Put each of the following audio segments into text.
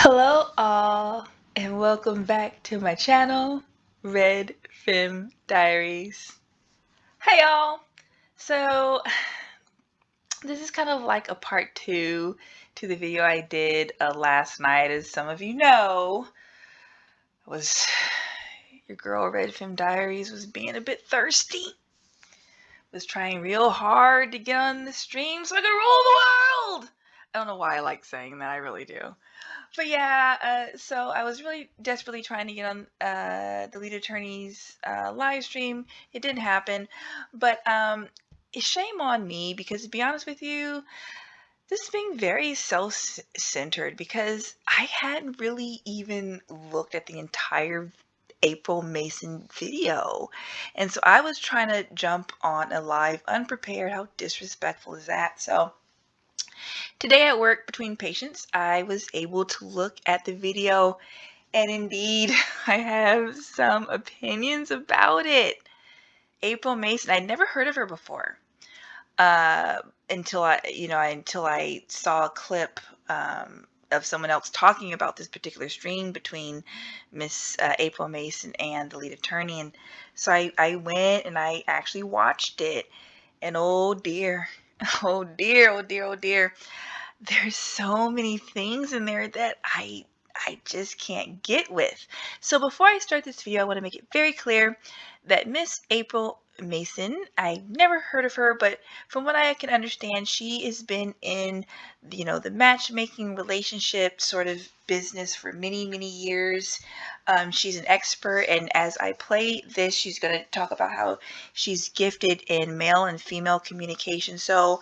Hello all and welcome back to my channel, Red Fem Diaries. Hey y'all! So this is kind of like a part 2 to the video I did last night. As some of you know, was your girl Red Fem Diaries was being a bit thirsty. Was trying real hard to get on the stream so I could rule the world! I don't know why I like saying that, I really do. But yeah, so I was really desperately trying to get on the lead attorney's live stream. It didn't happen, but shame on me because to be honest with you, this is being very self-centered because I hadn't really even looked at the entire April Mason video. And so I was trying to jump on a live unprepared. How disrespectful is that? So today at work, between patients, I was able to look at the video, and indeed, I have some opinions about it. April Mason, I'd never heard of her before until I saw a clip of someone else talking about this particular stream between Miss April Mason and the lead attorney, and so I went and I actually watched it, and oh dear, oh dear, oh dear, oh dear. There's so many things in there that I just can't get with. So before I start this video, I want to make it very clear that Miss April Mason, I've never heard of her, but from what I can understand, she has been in, the matchmaking relationship sort of business for many, many years. She's an expert, and as I play this, she's going to talk about how she's gifted in male and female communication. So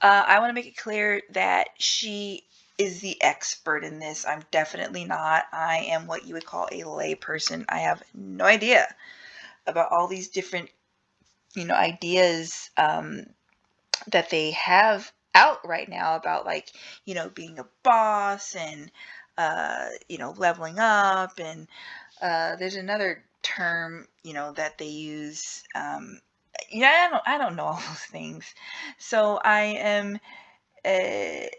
I want to make it clear that she is the expert in this. I'm definitely not. I am what you would call a lay person. I have no idea about all these different, ideas that they have out right now about like, being a boss and, leveling up. And there's another term, that they use. I don't know all those things. So I am a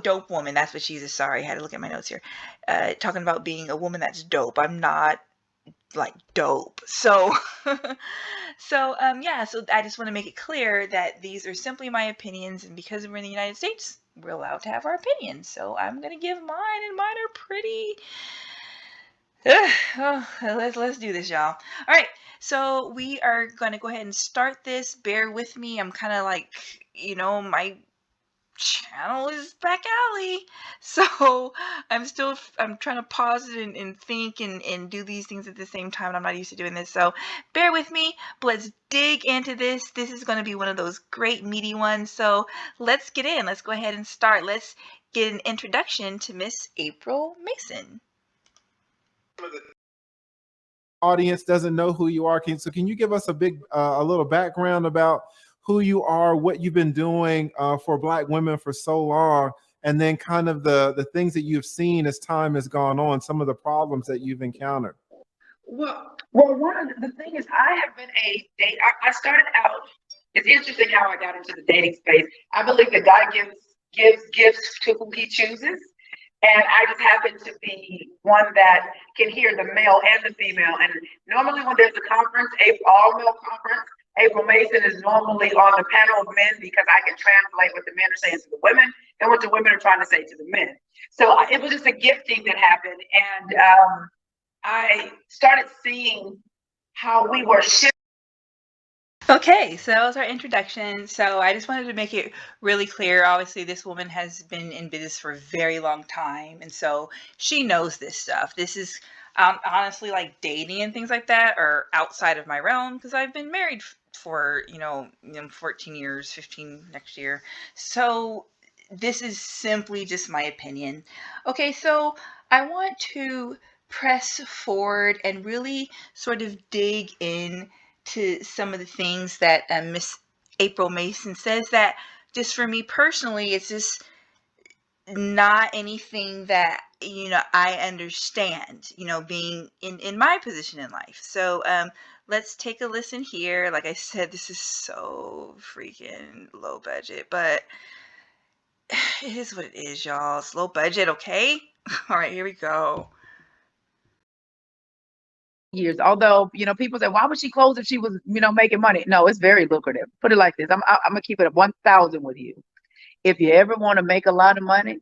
dope woman. That's what she is. Sorry, I had to look at my notes here. Talking about being a woman that's dope. I'm not like dope. So, yeah. So I just want to make it clear that these are simply my opinions, and because we're in the United States, we're allowed to have our opinions. So I'm gonna give mine, and mine are pretty. Oh, let's do this, y'all. All right, so we are gonna go ahead and start this. Bear with me. I'm kind of like, my channel is back alley, so I'm trying to pause it and think and do these things at the same time, and I'm not used to doing this, so bear with me. But let's dig into this. This is going to be one of those great meaty ones, so let's get in. Let's go ahead and start. Let's get an introduction to Miss April Mason. Audience doesn't know who you are, can you give us a little background about who you are, what you've been doing for Black women for so long, and then kind of the things that you've seen as time has gone on, some of the problems that you've encountered? Well, one of the thing is I have been a date. I started out. It's interesting how I got into the dating space. I believe that God gives gifts to who He chooses, and I just happen to be one that can hear the male and the female. And normally, when there's a conference, all male conference, April Mason is normally on the panel of men because I can translate what the men are saying to the women and what the women are trying to say to the men. So it was just a gifting that happened, and I started seeing how we were shifting. Okay, so that was our introduction. So I just wanted to make it really clear. Obviously, this woman has been in business for a very long time, and so she knows this stuff. This is honestly, like dating and things like that are outside of my realm because I've been married for 14 years, 15 next year. So this is simply just my opinion. Okay, so I want to press forward and really sort of dig in to some of the things that Miss April Mason says that just for me personally, it's just not anything that, I understand, being in my position in life. So let's take a listen here. Like I said, this is so freaking low budget, but it is what it is, y'all. It's low budget, okay? All right, here we go. Years. Although, people say, why would she close if she was, making money? No, it's very lucrative. Put it like this. I'm gonna keep it at 1,000 with you. If you ever want to make a lot of money,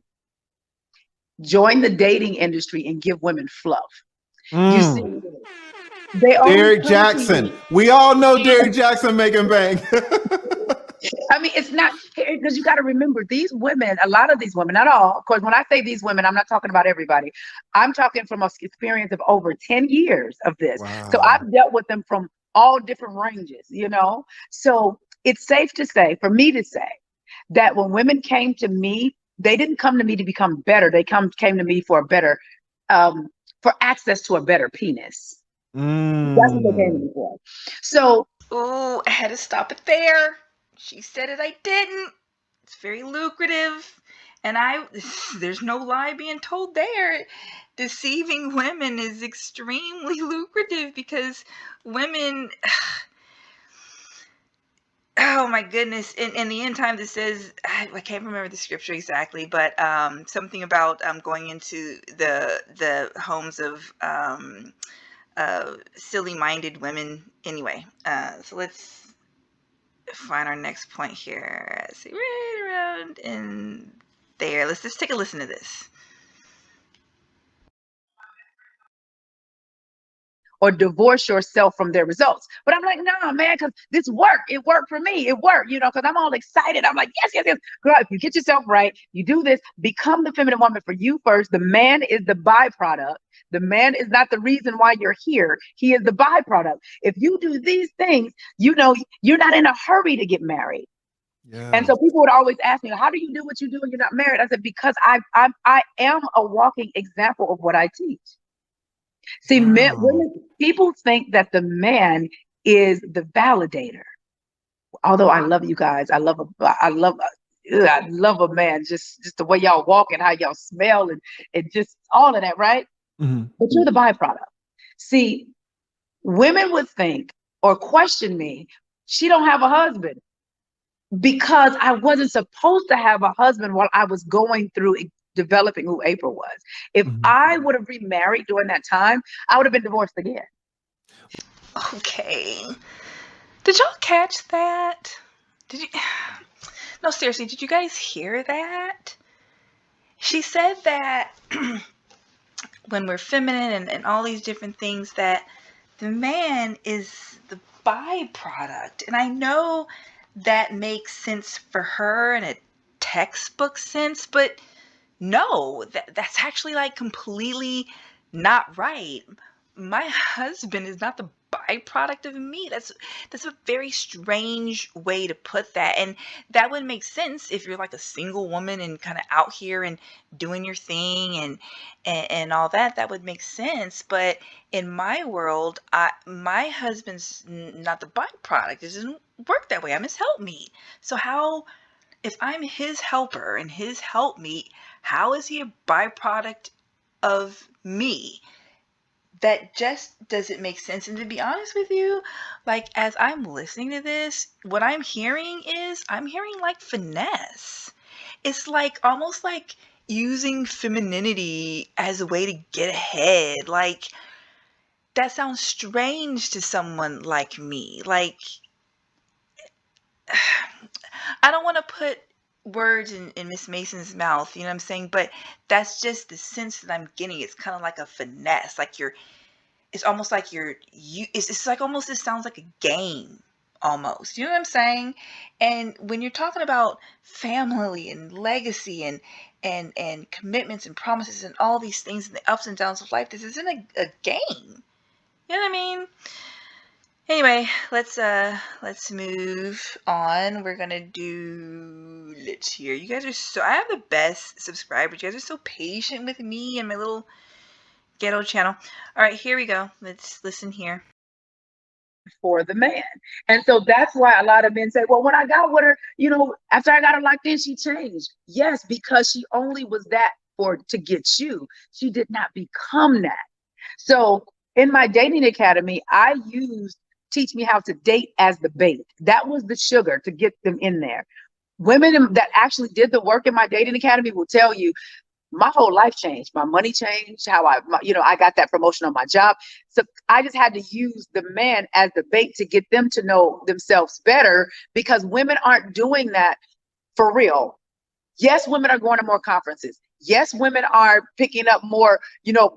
join the dating industry and give women fluff. You see, Mm. they only Derek come to Jackson. you. We all know Derek Jackson making bank. I mean, it's not, because you got to remember, these women, a lot of these women, not all, of course, when I say these women, I'm not talking about everybody. I'm talking from an experience of over 10 years of this. So Wow. I've dealt with them from all different ranges, So it's safe to say, for me to say, that when women came to me, they didn't come to me to become better. They came to me for a better, for access to a better penis. That's what they came to Mm. me for. So, Oh, I had to stop it there. She said it, I didn't. It's very lucrative. And there's no lie being told there. Deceiving women is extremely lucrative because women, oh my goodness, in the end time, this says, I can't remember the scripture exactly, but something about going into the homes of silly-minded women. Anyway, so let's find our next point here. Let's see, right around in there. Let's just take a listen to this. or divorce yourself from their results. But I'm like, no, man, because this worked. It worked for me. It worked, because I'm all excited. I'm like, yes, yes, yes. Girl, if you get yourself right, you do this, become the feminine woman for you first. The man is the byproduct. The man is not the reason why you're here. He is the byproduct. If you do these things, you're not in a hurry to get married. And Yes. so people would always ask me, how do you do what you do when you're not married? I said, because I am a walking example of what I teach. See, Wow. people think that the man is the validator. Although I love you guys, I love a man, just the way y'all walk and how y'all smell and just all of that, right? Mhm. But you're the byproduct. See, women would think or question me, she don't have a husband because I wasn't supposed to have a husband while I was going through developing who April was. If Mhm. I would have remarried during that time, I would have been divorced again. Okay. Did y'all catch that? Did you? No, seriously, did you guys hear that? She said that when we're feminine and all these different things, that the man is the byproduct. And I know that makes sense for her in a textbook sense, but no, that's actually like completely not right. My husband is not the byproduct of me. That's a very strange way to put that. And that would make sense if you're like a single woman and kind of out here and doing your thing and all that. That would make sense. But in my world, my husband's not the byproduct. It doesn't work that way. I'm his helpmeet. So how, if I'm his helper and his helpmeet, how is he a byproduct of me? That just doesn't make sense. And to be honest with you, like as I'm listening to this, what I'm hearing like finesse. It's like almost like using femininity as a way to get ahead. Like that sounds strange to someone like me. Like I don't want to put words in Miss Mason's mouth, you know what I'm saying? But that's just the sense that I'm getting. It's kind of like a finesse. Like it's almost like it's like almost, it sounds like a game almost. You know what I'm saying? And when you're talking about family and legacy and commitments and promises and all these things and the ups and downs of life, this isn't a game. You know what I mean? Anyway, let's move on. We're gonna do, let's hear. You guys are so, I have the best subscribers. You guys are so patient with me and my little ghetto channel. All right, here we go. Let's listen here. For the man. And so that's why a lot of men say, well, when I got with her, after I got her locked in, she changed. Yes, because she only was that to get you. She did not become that. So in my dating academy, I used teach me how to date as the bait. That was the sugar to get them in there. Women that actually did the work in my dating academy will tell you my whole life changed. My money changed, I got that promotion on my job. So I just had to use the man as the bait to get them to know themselves better, because women aren't doing that for real. Yes, women are going to more conferences. Yes, women are picking up more,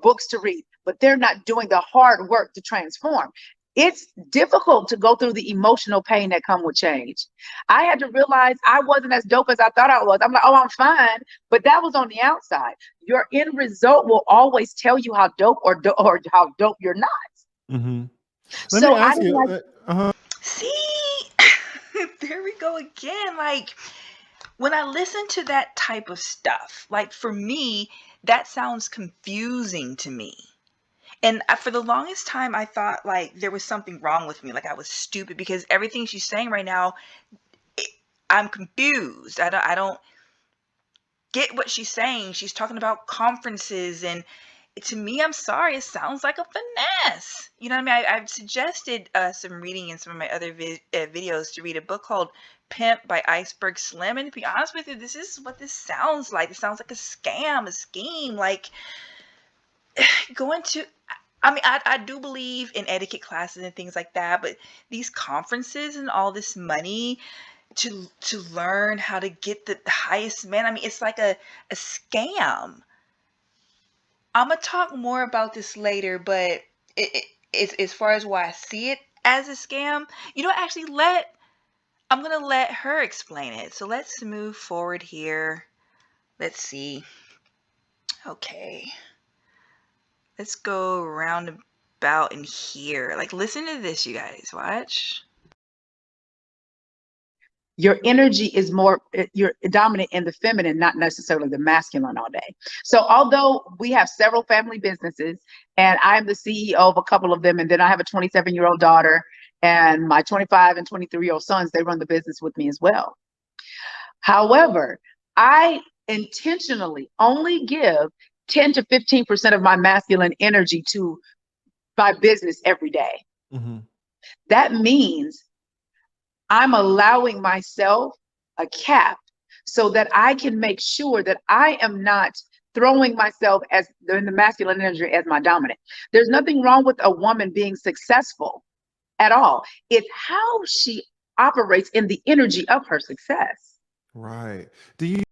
books to read, but they're not doing the hard work to transform. It's difficult to go through the emotional pain that come with change. I had to realize I wasn't as dope as I thought I was. I'm like, oh, I'm fine, but that was on the outside. Your end result will always tell you how dope or how dope you're not. Mm-hmm. Let me So I ask didn't you. like. See, there we go again. Like, when I listen to that type of stuff, like for me, that sounds confusing to me. And for the longest time, I thought like there was something wrong with me, like I was stupid, because everything she's saying right now, I'm confused. I don't get what she's saying. She's talking about conferences, and to me, I'm sorry, it sounds like a finesse. You know what I mean? I've suggested some reading in some of my other videos to read a book called Pimp by Iceberg Slim. And to be honest with you, this is what this sounds like. It sounds like a scam, a scheme. Like, going to, I mean, I do believe in etiquette classes and things like that, but these conferences and all this money to learn how to get the highest man, I mean, it's like a scam. I'm gonna talk more about this later, but it's as far as why I see it as a scam, actually I'm gonna let her explain it. So let's move forward here. Let's see. Okay. Let's go roundabout in here. Like, listen to this, you guys. Watch. Your energy is more, you're dominant in the feminine, not necessarily the masculine all day. So although we have several family businesses and I'm the CEO of a couple of them, and then I have a 27-year-old daughter, and my 25 and 23-year-old sons, they run the business with me as well. However, I intentionally only give 10 to 15% of my masculine energy to my business every day. Mm-hmm. That means I'm allowing myself a cap so that I can make sure that I am not throwing myself as in the masculine energy as my dominant. There's nothing wrong with a woman being successful at all. It's how she operates in the energy of her success. Right. Do you?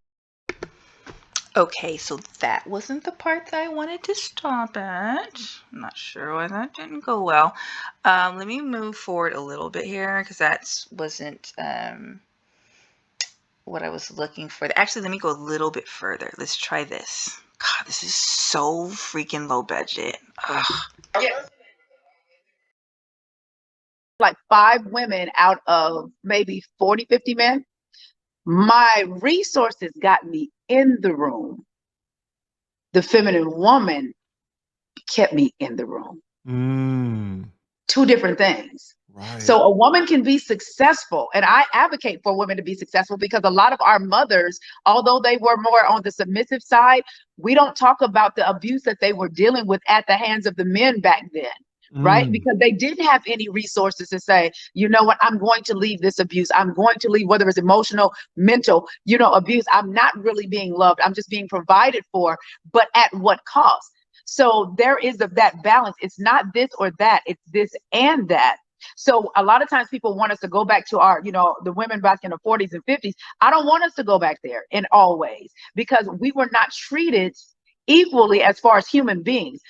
Okay, so that wasn't the part that I wanted to stop at. I'm not sure why that didn't go well. Let me move forward a little bit here, because that wasn't what I was looking for. Actually, let me go a little bit further. Let's try this. God, this is so freaking low budget. Ugh. Yes. Like 5 women out of maybe 40, 50 men. My resources got me in the room. The feminine woman kept me in the room. Mm, Two different things. right. So a woman can be successful, and I advocate for women to be successful, because a lot of our mothers, although they were more on the submissive side, we don't talk about the abuse that they were dealing with at the hands of the men back then. Right? Mm, Because they didn't have any resources to say, you know what, I'm going to leave this abuse. I'm going to leave, whether it's emotional, mental, abuse. I'm not really being loved. I'm just being provided for, but at what cost? So there is that balance. It's not this or that. It's this and that. So a lot of times people want us to go back to our, the women back in the 40s and 50s. I don't want us to go back there in all ways, because we were not treated equally as far as human beings.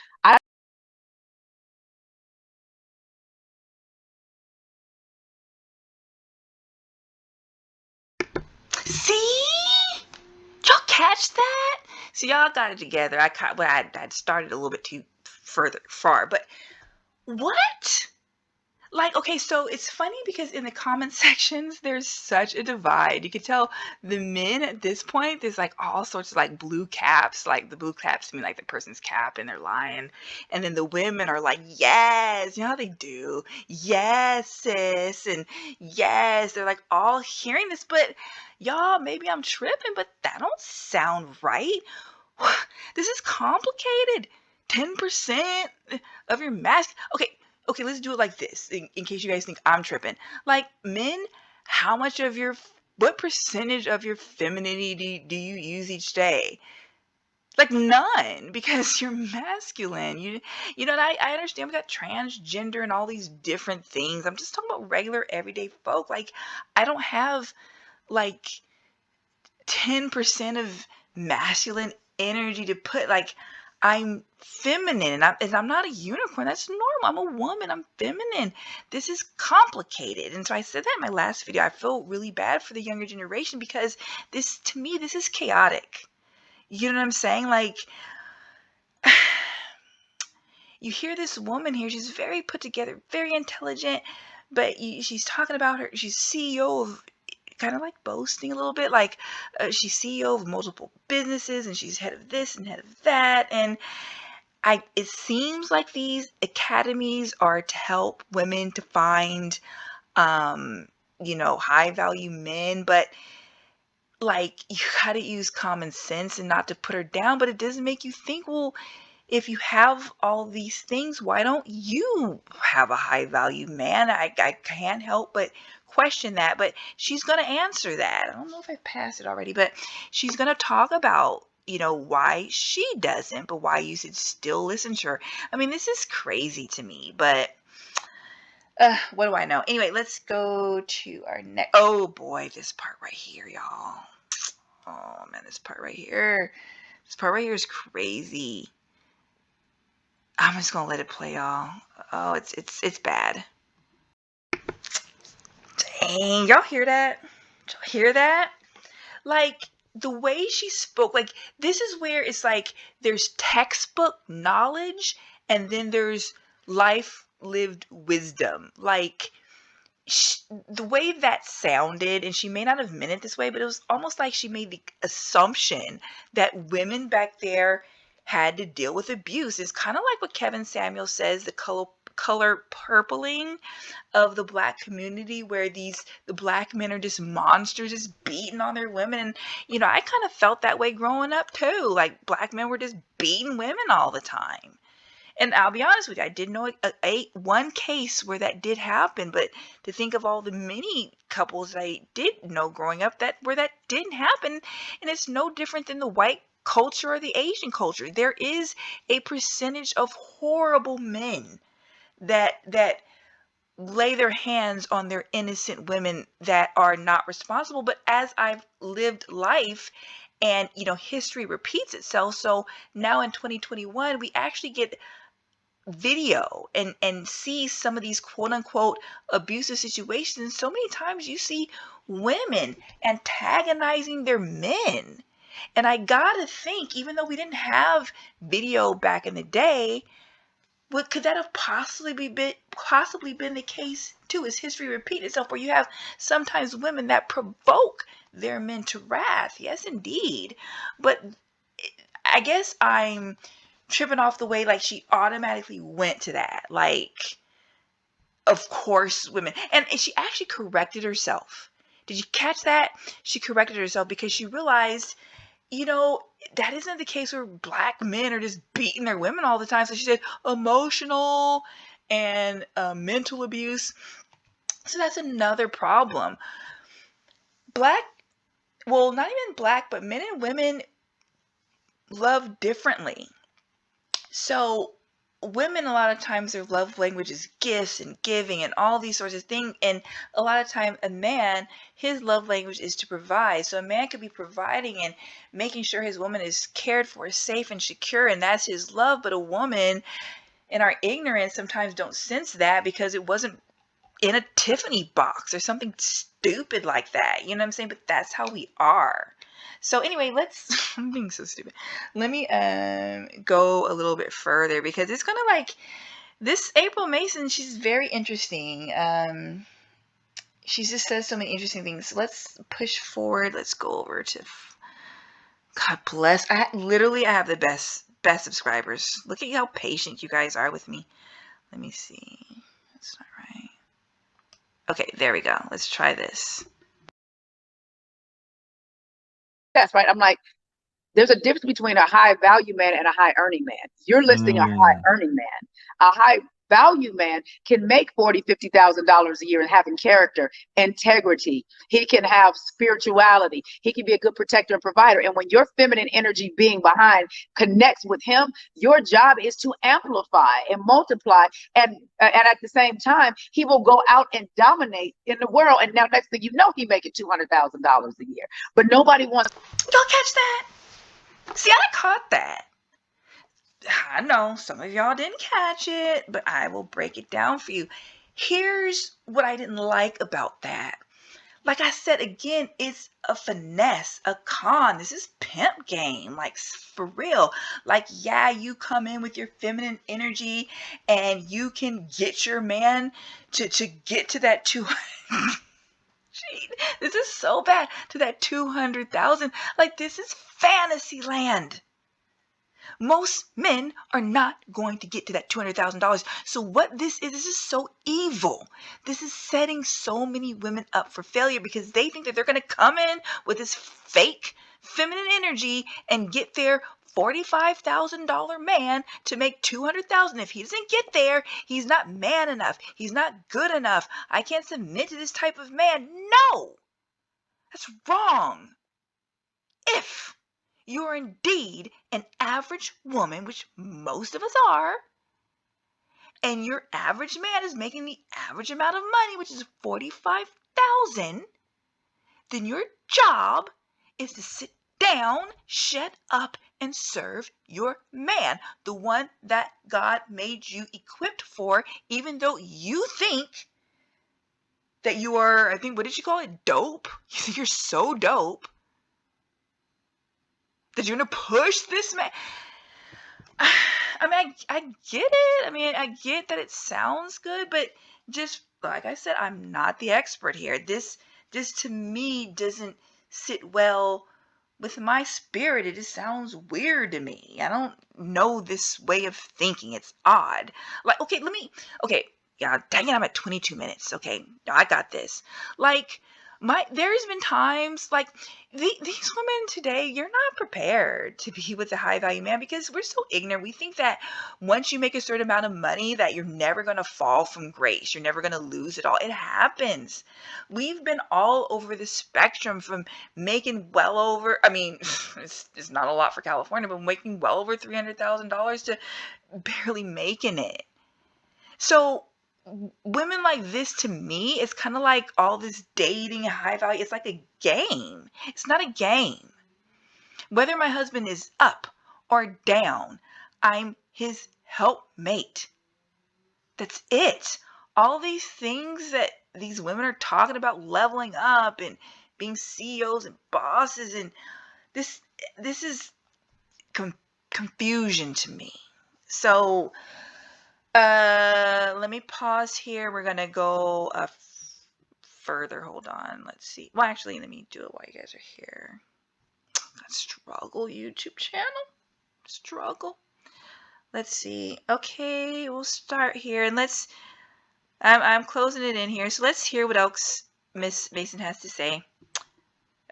See? Y'all catch that? So y'all got it together. I started a little bit too far, but what? Like, okay, so it's funny because in the comment sections, there's such a divide. You can tell the men at this point, there's like all sorts of like blue caps. Like, the blue caps mean like the person's cap and they're lying. And then the women are like, yes, you know how they do? Yes, sis. And yes, they're like all hearing this. But y'all, maybe I'm tripping, but that don't sound right. This is complicated. 10% of your mask. Okay, let's do it like this, in case you guys think I'm tripping. Like, men, what percentage of your femininity do you use each day? Like none, because you're masculine. You know, and I understand we got transgender and all these different things. I'm just talking about regular everyday folk. Like I don't have like 10% of masculine energy to put. Like I'm feminine and I'm not a unicorn. That's normal. I'm a woman. I'm feminine. This is complicated. And so I said that in my last video. I feel really bad for the younger generation because this, to me, this is chaotic. You know what I'm saying? Like, you hear this woman here, she's very put together, very intelligent, but she's talking about her, she's CEO of, kind of like boasting a little bit, like she's CEO of multiple businesses and she's head of this and head of that. And it seems like these academies are to help women to find, high value men, but like you got to use common sense and not to put her down, but it doesn't make you think, well, if you have all these things, why don't you have a high value man? I can't help but question that, but she's going to answer that. I don't know if I passed it already, but she's going to talk about, why she doesn't, but why you should still listen to her. I mean, this is crazy to me, but what do I know? Anyway, let's go to our next. Oh boy, this part right here, y'all. Oh man, this part right here. This part right here is crazy. I'm just gonna let it play, y'all. Oh, it's bad. Dang, y'all hear that? Did y'all hear that? Like the way she spoke, like this is where it's like there's textbook knowledge and then there's life lived wisdom. Like the way that sounded, and she may not have meant it this way, but it was almost like she made the assumption that women back there had to deal with abuse. It's kind of like what Kevin Samuels says, the color purpling of the black community, where the black men are just monsters, just beating on their women. And I kind of felt that way growing up too. Like black men were just beating women all the time. And I'll be honest with you, I did know one case where that did happen, but to think of all the many couples I did know growing up where that didn't happen, and it's no different than the white culture or the Asian culture. There is a percentage of horrible men that lay their hands on their innocent women that are not responsible. But as I've lived life, and history repeats itself, so now in 2021 we actually get video and see some of these quote unquote abusive situations. So many times you see women antagonizing their men. And I gotta think, even though we didn't have video back in the day, what could that have possibly been the case too? Is history repeat itself, where you have sometimes women that provoke their men to wrath? Yes, indeed. But I guess I'm tripping off the way like she automatically went to that. Like, of course, women. And she actually corrected herself. Did you catch that? She corrected herself because she realized, that isn't the case where black men are just beating their women all the time. So she said emotional and mental abuse. So that's another problem. Well, not even black, but men and women love differently. So women, a lot of times their love language is gifts and giving and all these sorts of things. And a lot of time a man, his love language is to provide. So a man could be providing and making sure his woman is cared for, safe and secure, and that's his love. But a woman, in our ignorance, sometimes don't sense that because it wasn't in a Tiffany box or something stupid like that. You know what I'm saying? But that's how we are. So anyway, I'm being so stupid. Let me go a little bit further because it's gonna like this April Mason, she's very interesting. She just says so many interesting things. Let's push forward. Let's go over to God bless. I have the best subscribers. Look at how patient you guys are with me. Let me see. That's not right. Okay, there we go. Let's try this. That's right. I'm like, there's a difference between a high value man and a high earning man. You're listing a high earning man. A high value man can make $40,000-$50,000 a year and having character, integrity. He can have spirituality. He can be a good protector and provider. And when your feminine energy being behind connects with him, your job is to amplify and multiply. And at the same time, he will go out and dominate in the world. And now next thing you know, he making $200,000 a year. But nobody wants. Y'all catch that? See, I caught that. I know some of y'all didn't catch it, but I will break it down for you. Here's what I didn't like about that. Like I said, again, it's a finesse, a con. This is pimp game, like for real. Like, yeah, you come in with your feminine energy and you can get your man to get to that 200. This is so bad, to that 200,000. Like, this is fantasy land. Most men are not going to get to that $200,000. So what this is so evil. This is setting so many women up for failure because they think that they're going to come in with this fake feminine energy and get their $45,000 man to make $200,000. If he doesn't get there, he's not man enough. He's not good enough. I can't submit to this type of man. No, that's wrong. If you are indeed an average woman, which most of us are, and your average man is making the average amount of money, which is $45,000, then your job is to sit down, shut up, and serve your man, the one that God made you equipped for, even though you think that you are, I think, what did you call it? Dope? You think you're so dope that you're going to push this man. I mean, I get it. I mean, I get that it sounds good, but just like I said, I'm not the expert here. This to me doesn't sit well with my spirit. It just sounds weird to me. I don't know this way of thinking. It's odd. Like, okay, yeah, dang it, I'm at 22 minutes. Okay, I got this. Like, there's been times like these women today, you're not prepared to be with a high value man because we're so ignorant. We think that once you make a certain amount of money that you're never going to fall from grace. You're never going to lose it all. It happens. We've been all over the spectrum from making well over, I mean, it's not a lot for California, but making well over $300,000 to barely making it. So women like this, to me, it's kind of like all this dating high value. It's like a game. It's not a game. Whether my husband is up or down, I'm his helpmate. That's it. All these things that these women are talking about, leveling up and being CEOs and bosses, and this is confusion to me. So let me pause here. We're gonna go further. Hold on. Let's see. Well, actually, let me do it while you guys are here. Struggle YouTube channel. Struggle. Let's see. Okay, we'll start here, and I'm closing it in here. So let's hear what else Miss Mason has to say.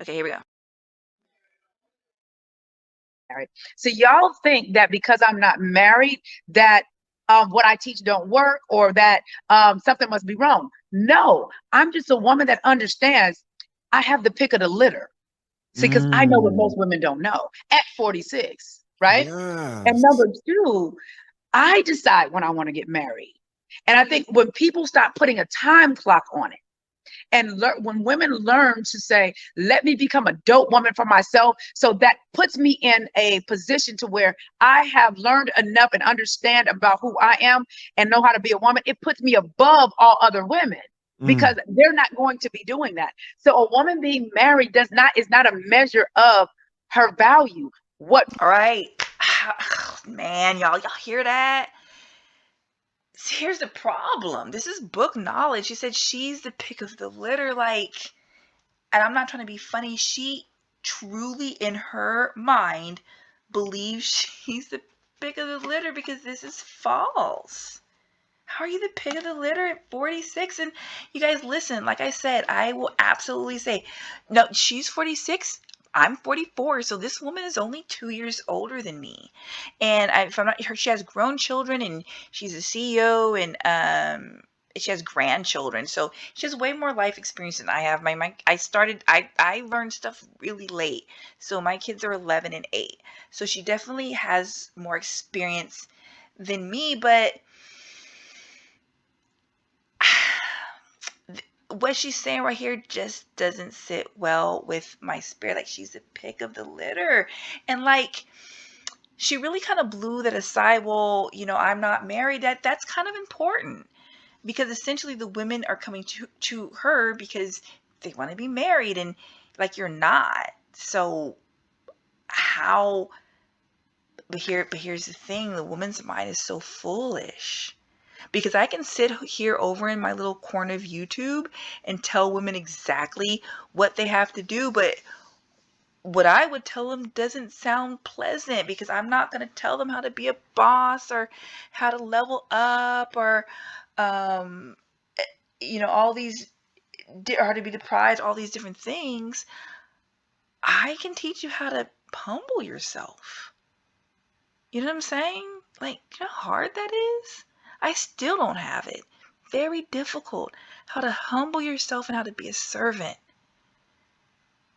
Okay, here we go. So y'all think that because I'm not married that what I teach don't work, or that something must be wrong. No, I'm just a woman that understands I have the pick of the litter. See, because I know what most women don't know at 46, right? Yes. And number two, I decide when I want to get married. And I think when people stop putting a time clock on it, and when women learn to say, let me become a dope woman for myself, so that puts me in a position to where I have learned enough and understand about who I am and know how to be a woman, it puts me above all other women, because they're not going to be doing that. So a woman being married is not a measure of her value. All right. Man, y'all hear that? Here's the problem. This is book knowledge. She said she's the pick of the litter, like, and I'm not trying to be funny. She truly, in her mind, believes she's the pick of the litter, because this is false. How are you the pick of the litter at 46? And you guys, listen, like I said, I will absolutely say, no, she's 46. I'm 44, so this woman is only 2 years older than me. And if I'm not her, she has grown children, and she's a CEO, and she has grandchildren. So she has way more life experience than I have. I learned stuff really late. So my kids are 11 and 8. So she definitely has more experience than me, but what she's saying right here just doesn't sit well with my spirit. Like, she's the pick of the litter. And like, she really kind of blew that aside. Well, I'm not married. That's kind of important, because essentially the women are coming to her because they want to be married, and like, you're not. So how? But here's the thing: the woman's mind is so foolish. Because I can sit here over in my little corner of YouTube and tell women exactly what they have to do, but what I would tell them doesn't sound pleasant, because I'm not going to tell them how to be a boss, or how to level up, or um, all these, or how to be the prize, all these different things. I can teach you how to humble yourself. You know what I'm saying? Like, you know how hard that is? I still don't have it. Very difficult. How to humble yourself and how to be a servant.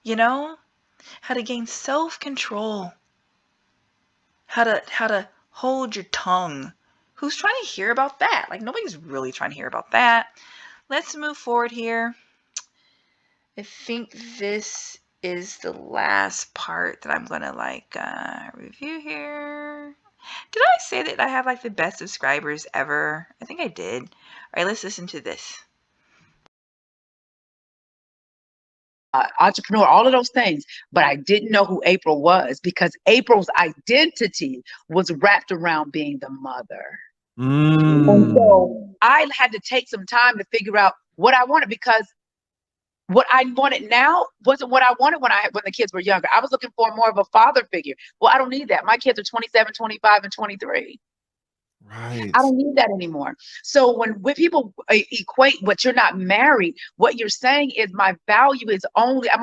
How to gain self-control. How to hold your tongue. Who's trying to hear about that? Like, nobody's really trying to hear about that. Let's move forward here. I think this is the last part that I'm going to review here. Did I say that I have like the best subscribers ever? I think I did. All right, let's listen to this. Entrepreneur, all of those things, but I didn't know who April was, because April's identity was wrapped around being the mother. And so I had to take some time to figure out what I wanted, because what I wanted now wasn't what I wanted when the kids were younger. I was looking for more of a father figure. Well, I don't need that. My kids are 27, 25, and 23. Right. I don't need that anymore. So when people equate what you're not married, what you're saying is I'm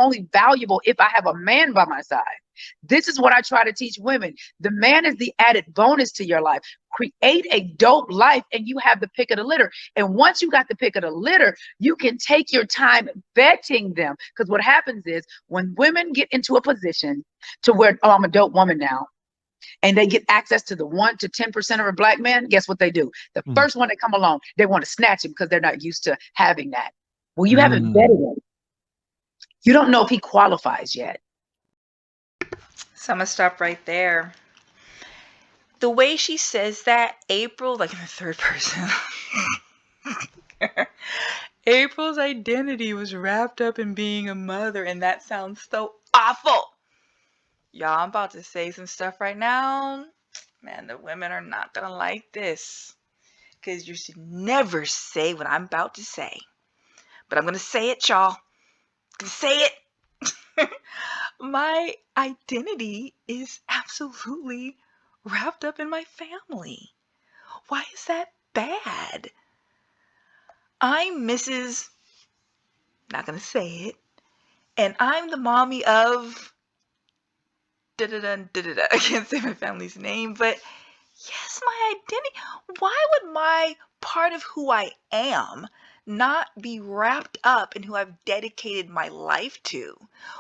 only valuable if I have a man by my side. This is what I try to teach women. The man is the added bonus to your life. Create a dope life and you have the pick of the litter. And once you got the pick of the litter, you can take your time vetting them. Because what happens is when women get into a position to where, oh, I'm a dope woman now, and they get access to the 1 to 10% of a black man, guess what they do? The first one that come along, they want to snatch him because they're not used to having that. Well, you haven't vetted him. You don't know if he qualifies yet. So I'm going to stop right there. The way she says that, April, like in the third person, April's identity was wrapped up in being a mother, and that sounds so awful. Y'all, I'm about to say some stuff right now. Man, the women are not going to like this, because you should never say what I'm about to say. But I'm going to say it, y'all. I'm going to say it. My identity is absolutely wrapped up in my family. Why is that bad? I'm Mrs. Not going to say it. And I'm the mommy of da-da-da-da-da-da. I can't say my family's name, but yes, my identity. Why would my part of who I am not be wrapped up in who I've dedicated my life to?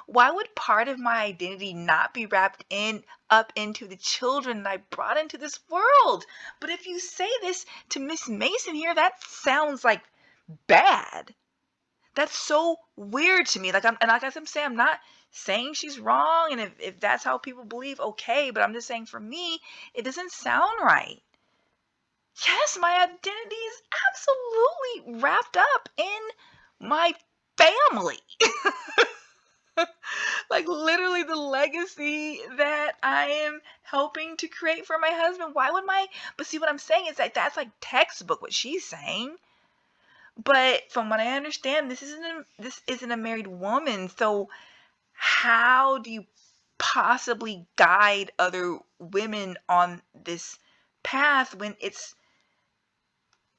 Why would part of my identity not be wrapped up into the children that I brought into this world? But if you say this to Miss Mason here, that sounds like bad. That's so weird to me. Like I'm saying, I'm not saying she's wrong, and if that's how people believe, okay, but I'm just saying, for me, it doesn't sound right. Yes, my identity is absolutely wrapped up in my family. Like, literally the legacy that I am helping to create for my husband. But see, what I'm saying is that that's like textbook what she's saying. But from what I understand, this isn't a married woman. So how do you possibly guide other women on this path when it's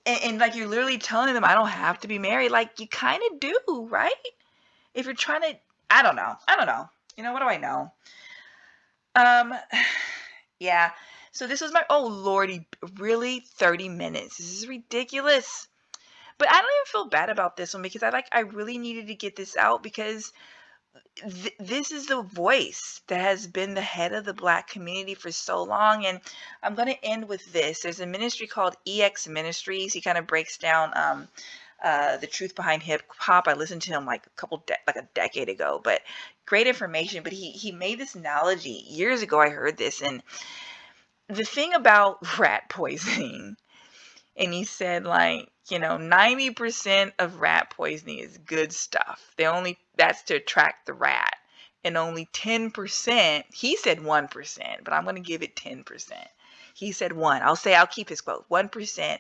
and like, you're literally telling them I don't have to be married? Like, you kind of do, right? If you're trying to, I don't know. You know, what do I know? Um, yeah. So this was my, oh lordy, really 30 minutes. This is ridiculous. But I don't even feel bad about this one because I really needed to get this out because this is the voice that has been the head of the Black community for so long. And I'm going to end with this. There's a ministry called EX Ministries. He kind of breaks down the truth behind hip hop. I listened to him like a decade ago, but great information. But he made this analogy years ago. I heard this, and the thing about rat poisoning, and he said, like, 90% of rat poisoning is good stuff. That's to attract the rat. And only 10%, he said 1%, but I'm going to give it 10%. He said I'll keep his quote. 1%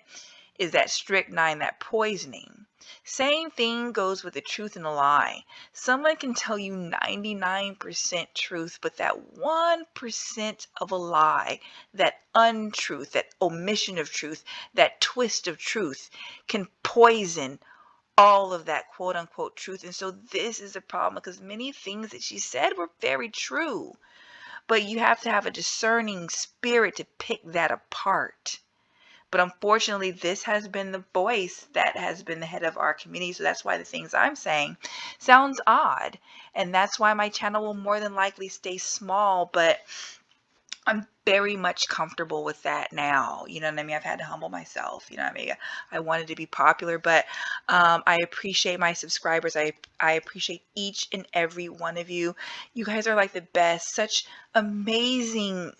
is that strychnine, that poisoning. Same thing goes with the truth and the lie. Someone can tell you 99% truth, but that 1% of a lie, that untruth, that omission of truth, that twist of truth can poison all of that quote unquote truth. And so this is a problem because many things that she said were very true, but you have to have a discerning spirit to pick that apart. But unfortunately, this has been the voice that has been the head of our community. So that's why the things I'm saying sounds odd. And that's why my channel will more than likely stay small. But I'm very much comfortable with that now. You know what I mean? I've had to humble myself. You know what I mean? I wanted to be popular, but I appreciate my subscribers. I appreciate each and every one of you. You guys are like the best. Such amazing,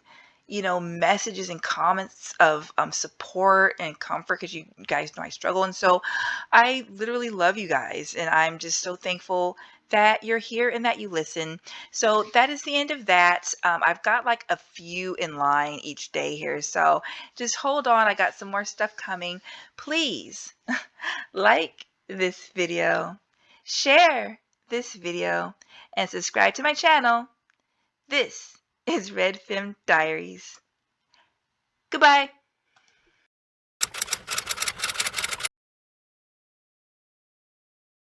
messages and comments of support and comfort because you guys know I struggle. And so I literally love you guys. And I'm just so thankful that you're here and that you listen. So that is the end of that. I've got like a few in line each day here. So just hold on. I got some more stuff coming. Please like this video, share this video, and subscribe to my channel. This is Red Femme Diaries. Goodbye.